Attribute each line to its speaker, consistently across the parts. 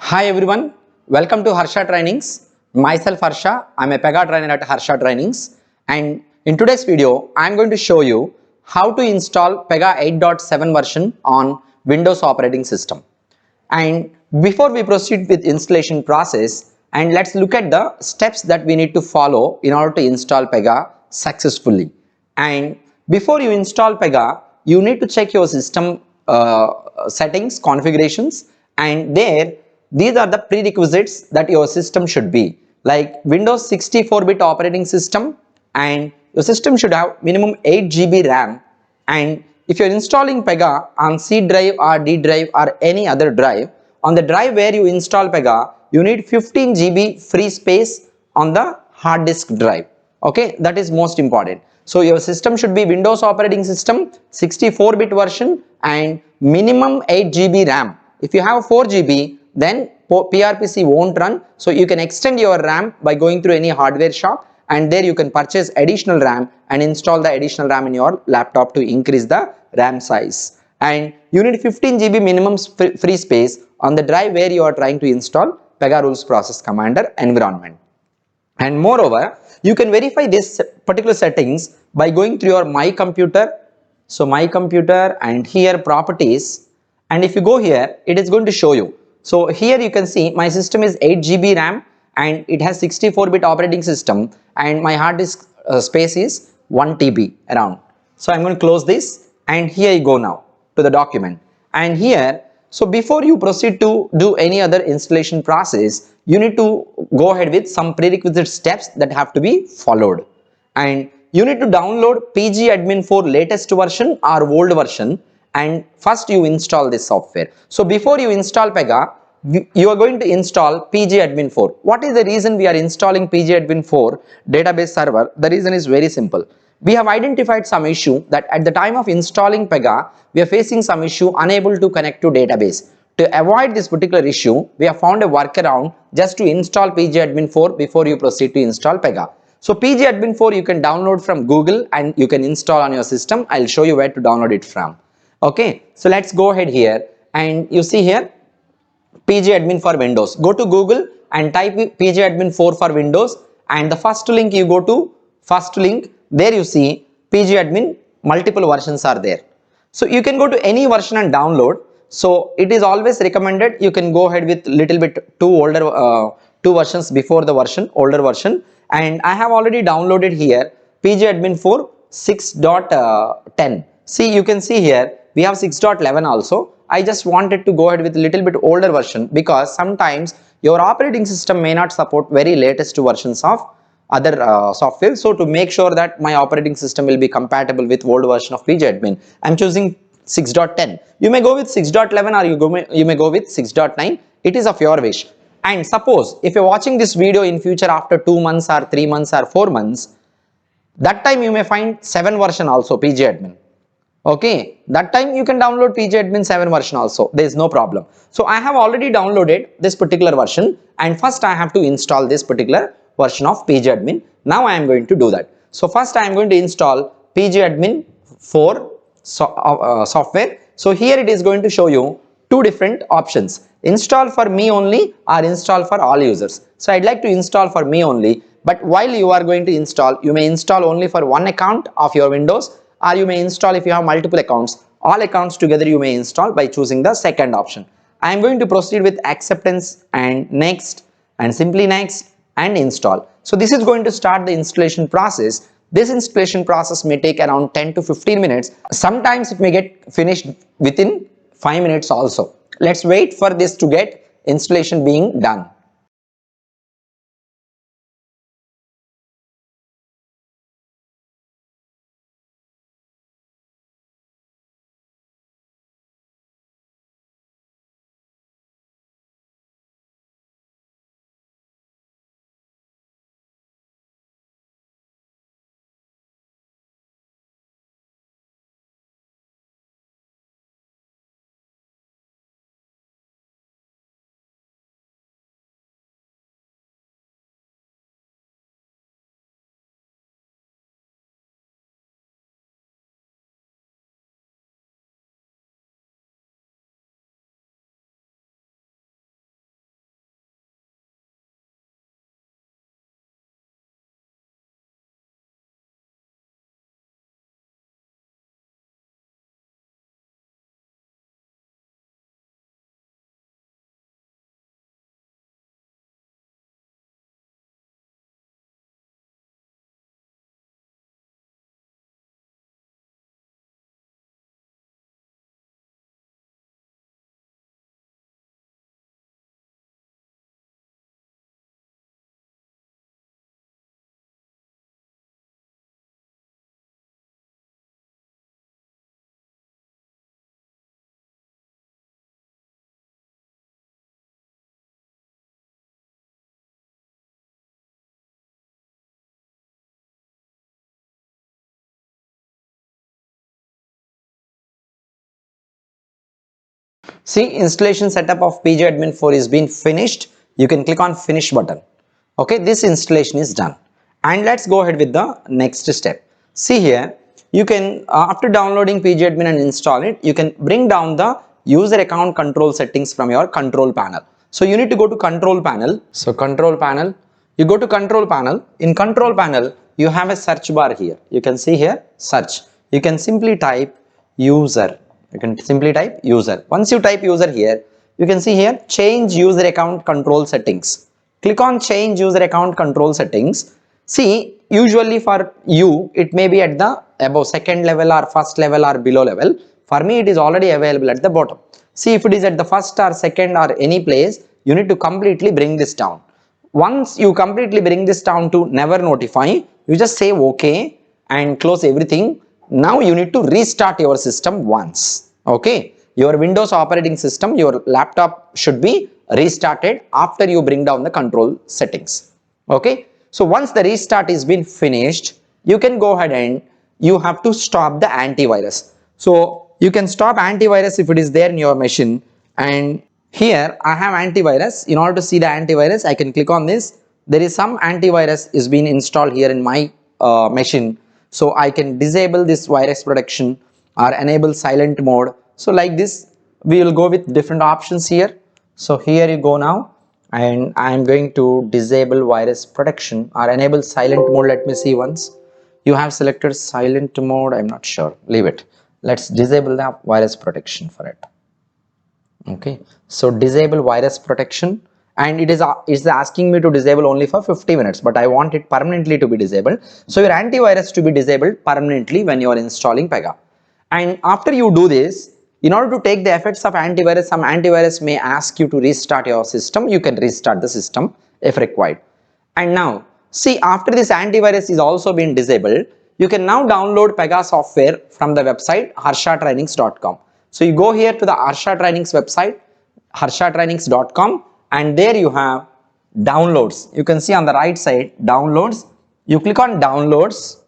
Speaker 1: Hi everyone, welcome to Harsha Trainings. Myself Harsha, I'm a PEGA trainer at Harsha Trainings, and in today's video I'm going to show you how to install PEGA 8.7 version on Windows operating system. And before we proceed with installation process, and let's look at the steps that we need to follow in order to install PEGA successfully. And before you install PEGA, you need to check your system settings, configurations, and these are the prerequisites that your system should be, like Windows 64-bit operating system, and your system should have minimum 8 GB RAM. And if you're installing PEGA on C drive or D drive or any other drive, on the drive where you install PEGA, you need 15 GB free space on the hard disk drive. Okay, that is most important. So your system should be Windows operating system, 64-bit version, and minimum 8 GB RAM. If you have 4 GB, then PRPC won't run. So you can extend your RAM by going through any hardware shop, and there you can purchase additional RAM and install the additional RAM in your laptop to increase the RAM size. And you need 15 GB minimum free space on the drive where you are trying to install PEGA Rules Process Commander environment. And moreover, you can verify this particular settings by going through your My Computer. So My Computer, and here properties, and if you go here, it is going to show you. So here you can see my system is 8 GB RAM and it has 64-bit operating system, and my hard disk space is 1 TB around. So I'm going to close this, and here you go now to the document. And here, so before you proceed to do any other installation process, you need to go ahead with some prerequisite steps that have to be followed. And you need to download PGadmin 4 latest version or old version, and first you install this software. So before you install PEGA, you are going to install PGadmin 4. What is the reason we are installing PGadmin 4 database server? The reason is very simple. We have identified some issue that at the time of installing PEGA, we are facing some issue unable to connect to database. To avoid this particular issue, we have found a workaround just to install PGadmin 4 before you proceed to install PEGA. So PGadmin 4 you can download from Google and you can install on your system. I'll show you where to download it from. Okay, so let's go ahead here, and you see here PGadmin for Windows. Go to Google and type PGadmin 4 for Windows, and the first link you go to, first link, there you see PGadmin multiple versions are there. So you can go to any version and download. So it is always recommended you can go ahead with little bit two versions before the older version, and I have already downloaded here PGadmin 4 6.10. See, you can see here we have 6.11 also. I just wanted to go ahead with a little bit older version because sometimes your operating system may not support very latest versions of other software. So to make sure that my operating system will be compatible with old version of PGadmin, I'm choosing 6.10. You may go with 6.11 or you may go with 6.9. It is of your wish. And suppose if you're watching this video in future after 2 months or 3 months or 4 months, that time you may find 7 version also PGadmin. Okay, that time you can download PGadmin 7 version also. There is no problem. So I have already downloaded this particular version, and first I have to install this particular version of PGadmin. Now I am going to do that. So first I am going to install PGadmin 4 software. So here it is going to show you two different options: install for me only or install for all users. So I'd like to install for me only, but while you are going to install, you may install only for one account of your Windows, or you may install if you have multiple accounts. All accounts together you may install by choosing the second option. I am going to proceed with acceptance and next and simply next and install. So this is going to start the installation process. This installation process may take around 10 to 15 minutes. Sometimes it may get finished within 5 minutes also. Let's wait for this to get installation being done. See, installation setup of PGAdmin 4 is been finished. You can click on finish button. Okay, this installation is done. And let's go ahead with the next step. See here, you can after downloading PGAdmin and install it, you can bring down the user account control settings from your control panel. So you need to go to control panel. So control panel, you go to control panel. In control panel, you have a search bar here. You can see here search. You can simply type user. You can simply type user. Once you type user here, you can see here change user account control settings. Click on change user account control settings. See, usually for you it may be at the above second level or first level or below level. For me it is already available at the bottom. See, if it is at the first or second or any place, you need to completely bring this down. Once you completely bring this down to never notify, you just say OK and close everything. Now you need to restart your system once. Okay, your Windows operating system, your laptop should be restarted after you bring down the control settings. Okay, so once the restart is been finished, you can go ahead and you have to stop the antivirus. So you can stop antivirus if it is there in your machine, and here I have antivirus. In order to see the antivirus, I can click on this. There is some antivirus is being installed here in my machine. So I can disable this virus protection or enable silent mode. So like this, we will go with different options here. So here you go now, and I am going to disable virus protection or enable silent mode. Let me see once. You have selected silent mode. I'm not sure. Leave it. Let's disable the virus protection for it. Okay. So disable virus protection. And it is asking me to disable only for 50 minutes, but I want it permanently to be disabled. So your antivirus to be disabled permanently when you are installing PEGA. And after you do this, in order to take the effects of antivirus, some antivirus may ask you to restart your system. You can restart the system if required. And now, see, after this antivirus is also been disabled, you can now download PEGA software from the website harshatrainings.com. So you go here to the Harsha Trainings website, harshatrainings.com. And there you have downloads. You can see on the right side downloads. You click on downloads.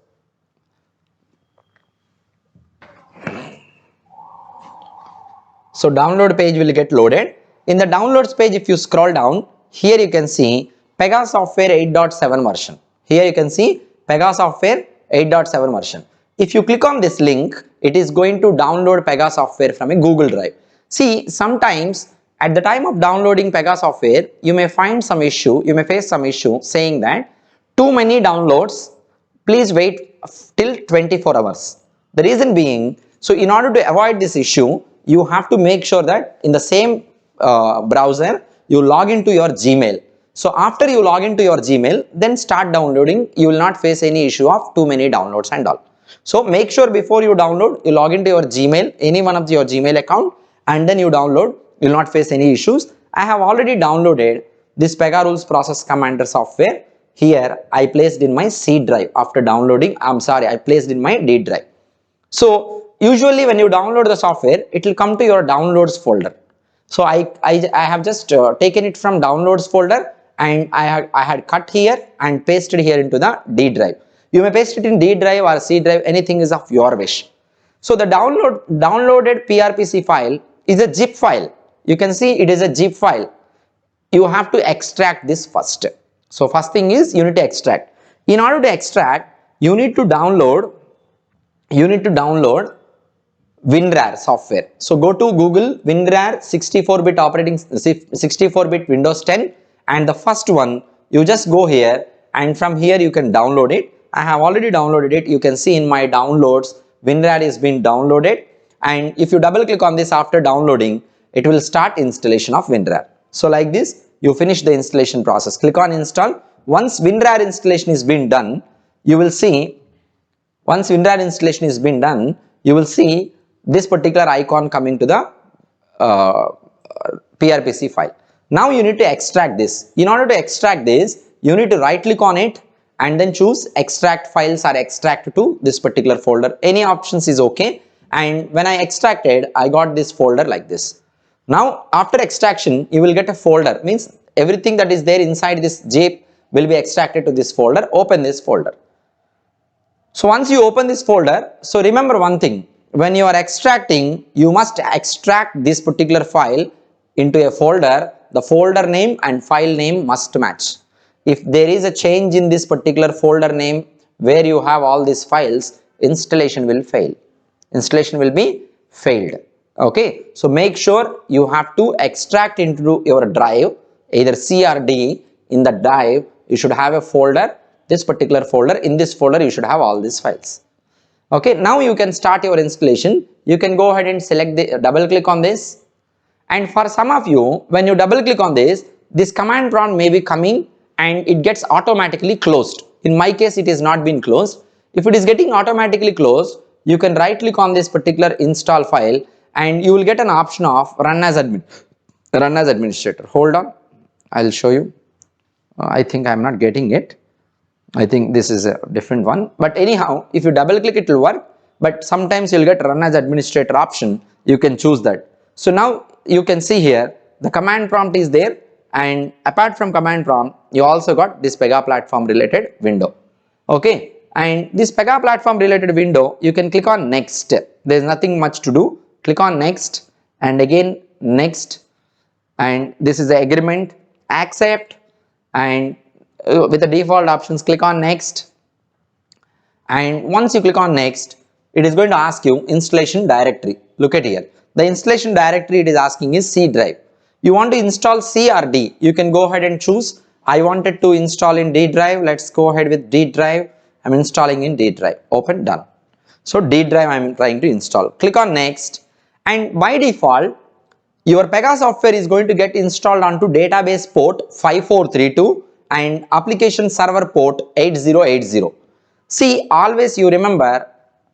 Speaker 1: So download page will get loaded. In the downloads page, if you scroll down, here you can see PEGA software 8.7 version. Here you can see PEGA software 8.7 version. If you click on this link, it is going to download PEGA software from a Google Drive. See, sometimes at the time of downloading PEGA software, you may find some issue, you may face some issue saying that too many downloads, please wait till 24 hours. The reason being, so in order to avoid this issue, you have to make sure that in the same browser, you log into your Gmail. So after you log into your Gmail, then start downloading, you will not face any issue of too many downloads and all. So make sure before you download, you log into your Gmail, any one of your Gmail account, and then you download. You will not face any issues. I have already downloaded this PEGA Rules Process Commander software. Here I placed in my C drive after downloading. I placed in my D drive. So usually when you download the software, it will come to your downloads folder. So I have just taken it from downloads folder, and I had cut here and pasted here into the D drive. You may paste it in D drive or C drive. Anything is of your wish. So the downloaded PRPC file is a zip file. You can see it is a zip file. You have to extract this first. So first thing is you need to extract. In order to extract, you need to download WinRAR software. So go to Google WinRAR 64-bit Windows 10, and the first one you just go here, and from here you can download it. I have already downloaded it. You can see in my downloads WinRAR is being downloaded, and if you double click on this after downloading, it will start installation of WinRAR. So like this, you finish the installation process. Click on install. Once WinRAR installation is been done, you will see, this particular icon coming to the PRPC file. Now you need to extract this. In order to extract this, you need to right click on it and then choose extract files or extract to this particular folder. Any options is okay. And when I extracted, I got this folder like this. Now after extraction, you will get a folder, means everything that is there inside this zip will be extracted to this folder. Open this folder. So once you open this folder, so remember one thing, when you are extracting, you must extract this particular file into a folder. The folder name and file name must match. If there is a change in this particular folder name where you have all these files, installation will fail. Installation will be failed. Okay, so make sure you have to extract into your drive, either C or D. In the drive you should have a folder, this particular folder. In this folder you should have all these files. Okay, now you can start your installation. You can go ahead and select the double click on this, and for some of you, when you double click on this command prompt may be coming and it gets automatically closed. In my case it is not been closed. If it is getting automatically closed, you can right click on this particular install file and you will get an option of run as administrator. Hold on, I'll show you. I think I'm not getting it. I think this is a different one, but anyhow, if you double click it will work, but sometimes you'll get run as administrator option. You can choose that. So now you can see here the command prompt is there, and apart from command prompt you also got this PEGA platform related window. Okay, and this PEGA platform related window you can click on next. There is nothing much to do. Click on next and again next, and this is the agreement, accept, and with the default options click on next. And once you click on next, it is going to ask you installation directory. Look at here, the installation directory it is asking is C drive. You want to install C or D, you can go ahead and choose. I wanted to install in D drive. Let's go ahead with D drive. I'm installing in D drive. Open, done. So D drive I'm trying to install. Click on next, and by default your PEGA software is going to get installed onto database port 5432 and application server port 8080. See, always you remember,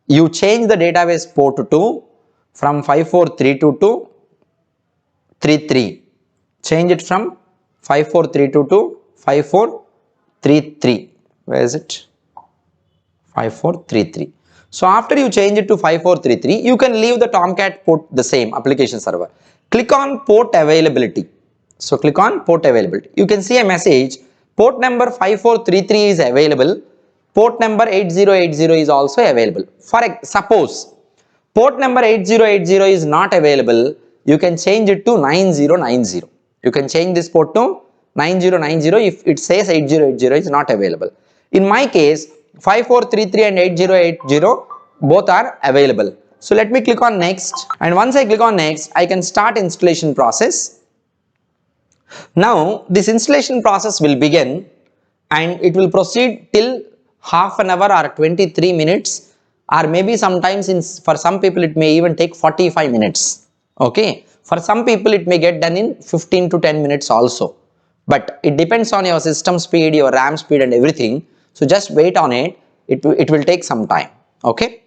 Speaker 1: you change the database port to from 5432 to 33. Change it from 5432 to 5433. Where is it? 5433. So after you change it to 5433, you can leave the Tomcat port the same, application server. Click on port availability. So click on port availability. You can see a message, port number 5433 is available, port number 8080 is also available. For suppose port number 8080 is not available, you can change it to 9090. You can change this port to 9090 if it says 8080 is not available. In my case 5433 and 8080 both are available. So let me click on next, and once I click on next, I can start installation process. Now this installation process will begin and it will proceed till half an hour or 23 minutes, or maybe sometimes for some people it may even take 45 minutes. Okay, for some people it may get done in 15 to 10 minutes also, but it depends on your system speed, your RAM speed and everything. So just wait on it, it will take some time. Okay.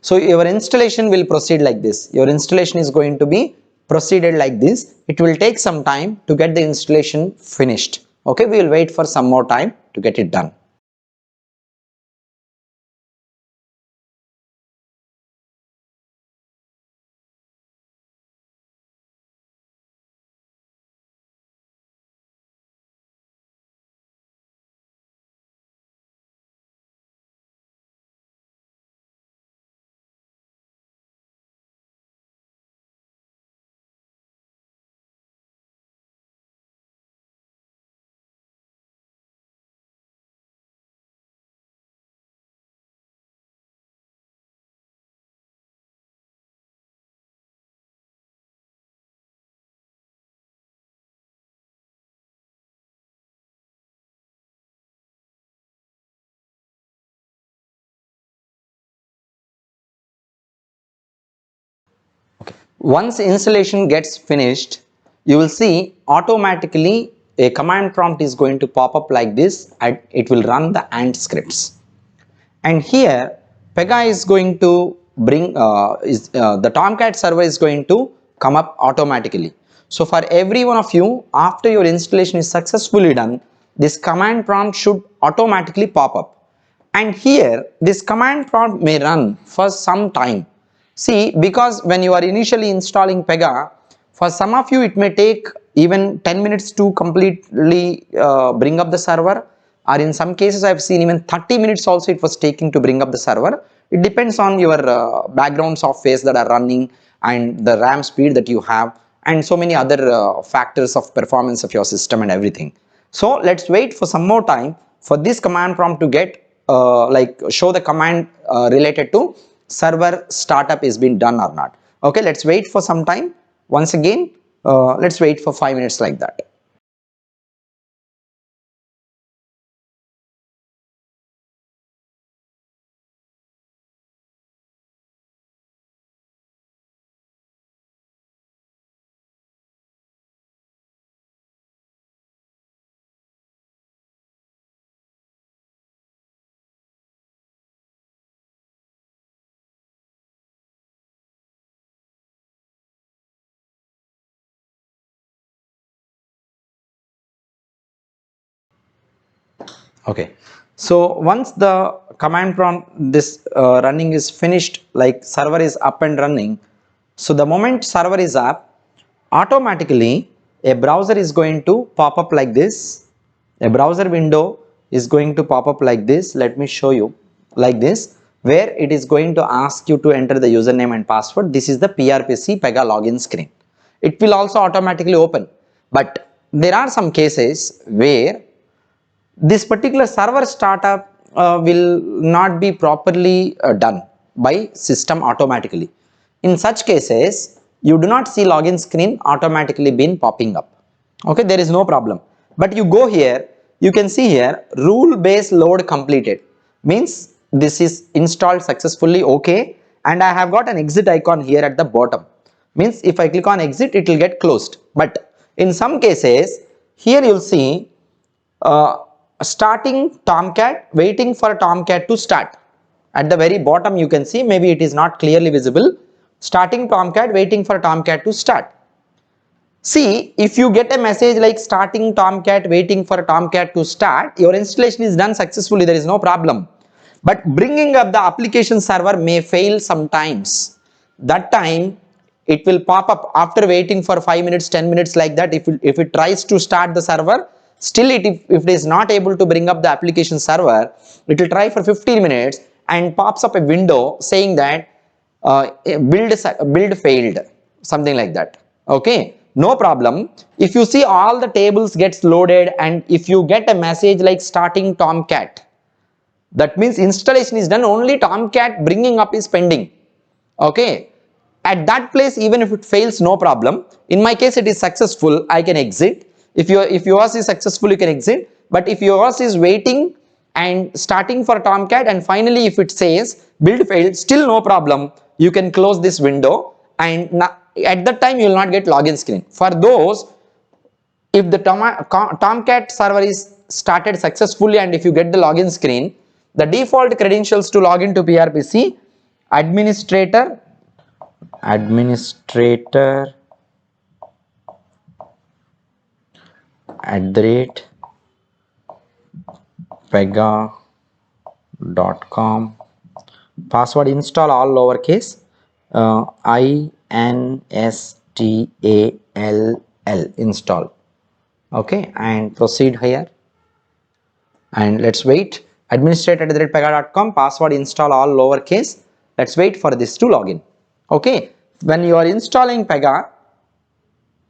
Speaker 1: So your installation will proceed like this. Your installation is going to be proceeded like this. It will take some time to get the installation finished. Okay, we will wait for some more time to get it done. Once installation gets finished, you will see automatically a command prompt is going to pop up like this and it will run the ant scripts. And here PEGA is going to bring the Tomcat server is going to come up automatically. So for every one of you, after your installation is successfully done, this command prompt should automatically pop up. And here this command prompt may run for some time. See, because when you are initially installing PEGA, for some of you it may take even 10 minutes to completely bring up the server, or in some cases I have seen even 30 minutes also it was taking to bring up the server. It depends on your background softwares that are running and the RAM speed that you have and so many other factors of performance of your system and everything. So let's wait for some more time for this command prompt to get show the command related to server startup is being done or not. Okay, let's wait for some time. Once again, let's wait for 5 minutes like that. Okay, so once the command prompt this running is finished, like server is up and running, so the moment server is up, automatically a browser is going to pop up like this. A browser window is going to pop up like this. Let me show you like this, where it is going to ask you to enter the username and password. This is the PRPC PEGA login screen. It will also automatically open, but there are some cases where this particular server startup will not be properly done by system automatically. In such cases, you do not see login screen automatically been popping up. Okay, there is no problem. But you go here, you can see here rule based load completed, means this is installed successfully. Okay, and I have got an exit icon here at the bottom, means if I click on exit it will get closed. But in some cases here you will see starting Tomcat, waiting for Tomcat to start. At the very bottom you can see, maybe it is not clearly visible, starting Tomcat, waiting for Tomcat to start. See, if you get a message like starting Tomcat, waiting for Tomcat to start, your installation is done successfully, there is no problem. But bringing up the application server may fail sometimes. That time it will pop up after waiting for 5 minutes, 10 minutes like that. If it tries to start the server, still if it is not able to bring up the application server, it will try for 15 minutes and pops up a window saying that build failed, something like that. Okay, no problem. If you see all the tables gets loaded and if you get a message like starting Tomcat, that means installation is done, only Tomcat bringing up is pending. Okay, at that place even if it fails, no problem. In my case it is successful, I can exit. If yours is successful, you can exit. But if yours is waiting and starting for Tomcat and finally if it says build failed, still no problem, you can close this window and at that time you will not get login screen. For those, if the Tomcat server is started successfully and if you get the login screen, the default credentials to log into PRPC: administrator @pega.com, password install all lowercase, INSTALL, install. Okay, and proceed here and let's wait. Administrator@pega.com, password install all lowercase. Let's wait for this to login. Okay, when you are installing PEGA,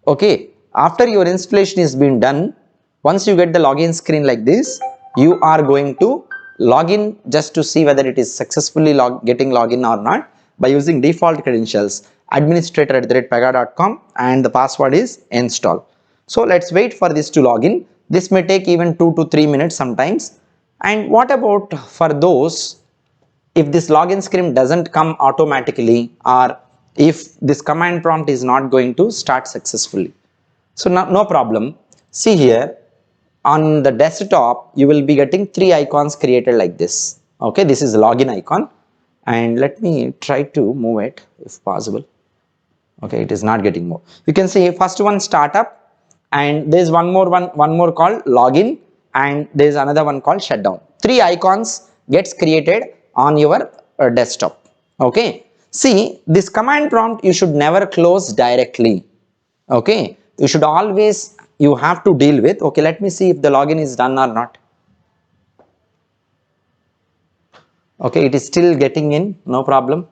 Speaker 1: okay, after your installation is been done, once you get the login screen like this, you are going to log in just to see whether it is successfully getting login or not by using default credentials administrator@pega.com and the password is install. So let's wait for this to login. This may take even 2 to 3 minutes sometimes. And what about for those, if this login screen doesn't come automatically or if this command prompt is not going to start successfully. So no problem. See here, on the desktop you will be getting three icons created like this. Okay, this is login icon, and let me try to move it if possible. Okay, it is not getting moved. You can see first one startup, and there is one more called login, and there is another one called shutdown. Three icons gets created on your desktop. Okay, see, this command prompt you should never close directly. Okay, you should always, you have to deal with. Okay, let me see if the login is done or not. Okay, it is still getting in, no problem.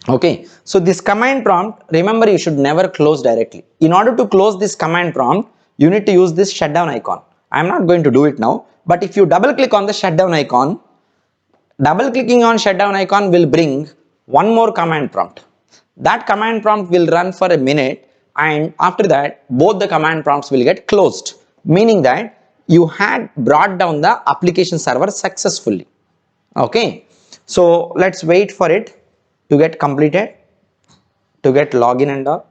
Speaker 1: Okay, so this command prompt, remember, you should never close directly. In order to close this command prompt, you need to use this shutdown icon. I am not going to do it now, but if you double click on the shutdown icon, double clicking on shutdown icon will bring one more command prompt. That command prompt will run for a minute, and after that both the command prompts will get closed, meaning that you had brought down the application server successfully. Okay, so let's wait for it to get completed, to get login and all.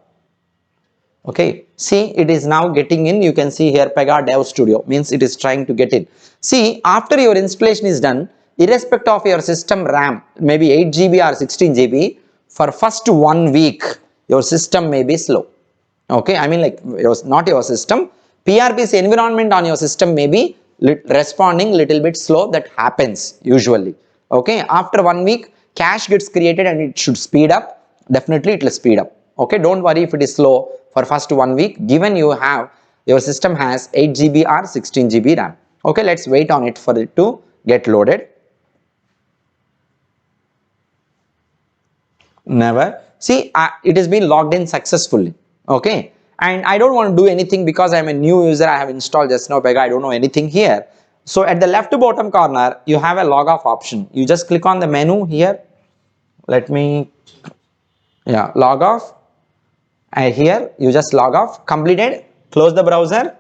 Speaker 1: Okay, see, it is now getting in. You can see here PEGA Dev Studio, means it is trying to get in. See, after your installation is done, irrespective of your system RAM, maybe 8 GB or 16 GB, for first 1 week your system may be slow. Okay, I mean, like, not your system, PRPC environment on your system may be responding little bit slow. That happens usually. Okay, after 1 week cache gets created and it should speed up. Definitely it will speed up. Okay, don't worry if it is slow for first 1 week, given you have, your system has 8 GB or 16 GB RAM. Okay, let's wait on it for it to get loaded. Never. See, it has been logged in successfully. Okay, and I don't want to do anything because I'm a new user. I have installed just now PEGA. I don't know anything here. So at the left bottom corner you have a log off option. You just click on the menu here. Let me, yeah, log off. And here you just log off. Completed. Close the browser,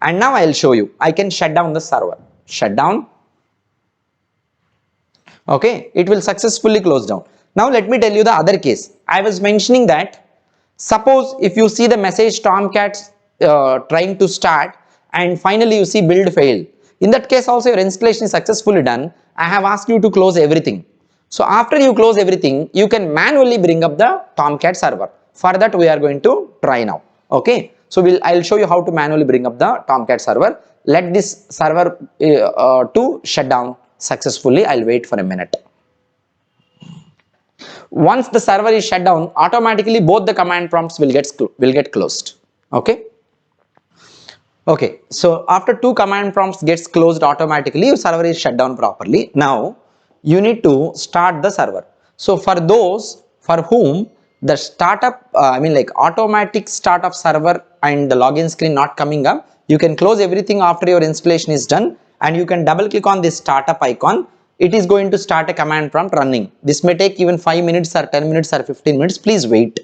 Speaker 1: and now I'll show you. I can shut down the server. Shut down. Okay, it will successfully close down. Now let me tell you the other case. I was mentioning that, suppose if you see the message Tomcat trying to start, and finally you see build failed. In that case also your installation is successfully done. I have asked you to close everything. So after you close everything, you can manually bring up the Tomcat server. For that we are going to try now. Okay, so I'll show you how to manually bring up the Tomcat server. Let this server to shut down successfully. I'll wait for a minute. Once the server is shut down, automatically both the command prompts will get closed. Okay. Okay, so after two command prompts gets closed automatically, your server is shut down properly. Now you need to start the server. So for those for whom the startup, I mean, like, automatic start of server and the login screen not coming up, you can close everything after your installation is done, and you can double click on this startup icon. It is going to start a command prompt running. This may take even 5 minutes or 10 minutes or 15 minutes. Please wait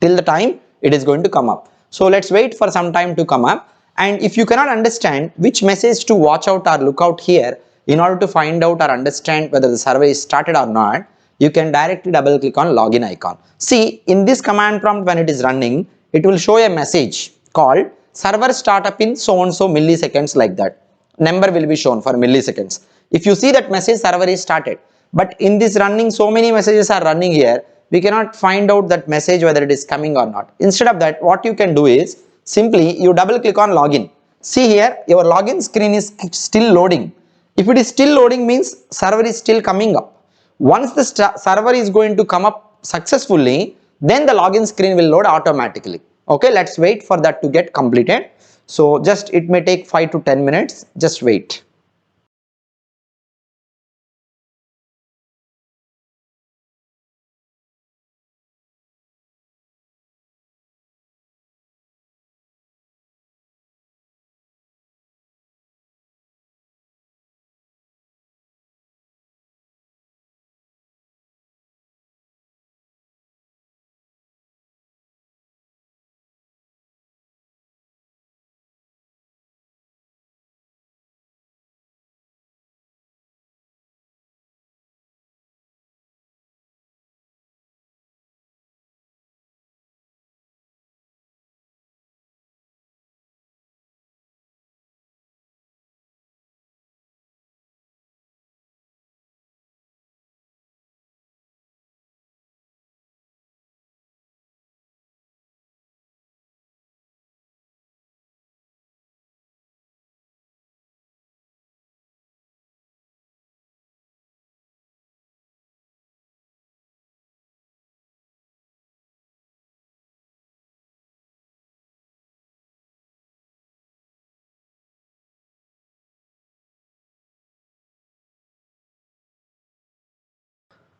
Speaker 1: till the time it is going to come up. So let's wait for some time to come up. And if you cannot understand which message to watch out or look out here, in order to find out or understand whether the server is started or not, you can directly double click on login icon. See, in this command prompt, when it is running, it will show a message called server startup in so and so milliseconds, like that. Number will be shown for milliseconds. If you see that message, server is started. But in this running, so many messages are running here, we cannot find out that message whether it is coming or not. Instead of that, what you can do is simply you double click on login. See here, your login screen is still loading. If it is still loading, means server is still coming up. Once the server is going to come up successfully, then the login screen will load automatically. Okay, let's wait for that to get completed. So just, it may take 5 to 10 minutes. Just wait.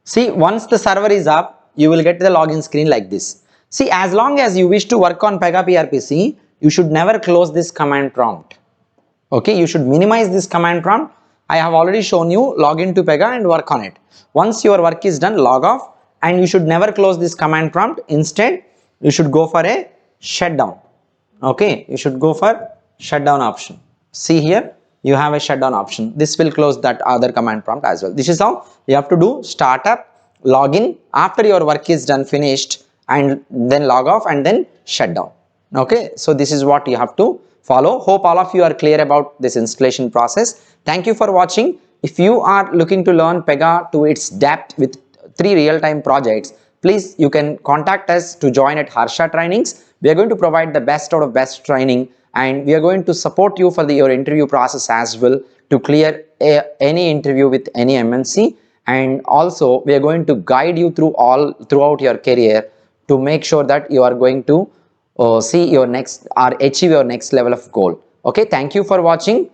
Speaker 1: See, once the server is up, you will get the login screen like this. See, as long as you wish to work on PEGA PRPC, you should never close this command prompt. Okay, you should minimize this command prompt. I have already shown you log into PEGA and work on it. Once your work is done, log off, and you should never close this command prompt. Instead, you should go for a shutdown. Okay, you should go for shutdown option. See here, you have a shutdown option. This will close that other command prompt as well. This is how you have to do: startup, login, after your work is done, finished, and then log off and then shut down. Okay, so this is what you have to follow. Hope all of you are clear about this installation process. Thank you for watching. If you are looking to learn PEGA to its depth with 3 real-time projects, please you can contact us to join at Harsha Trainings. We are going to provide the best out of best training, and we are going to support you for your interview process as well to clear any interview with any MNC, and also we are going to guide you throughout your career to make sure that you are going to see your next or achieve your next level of goal. Okay, thank you for watching.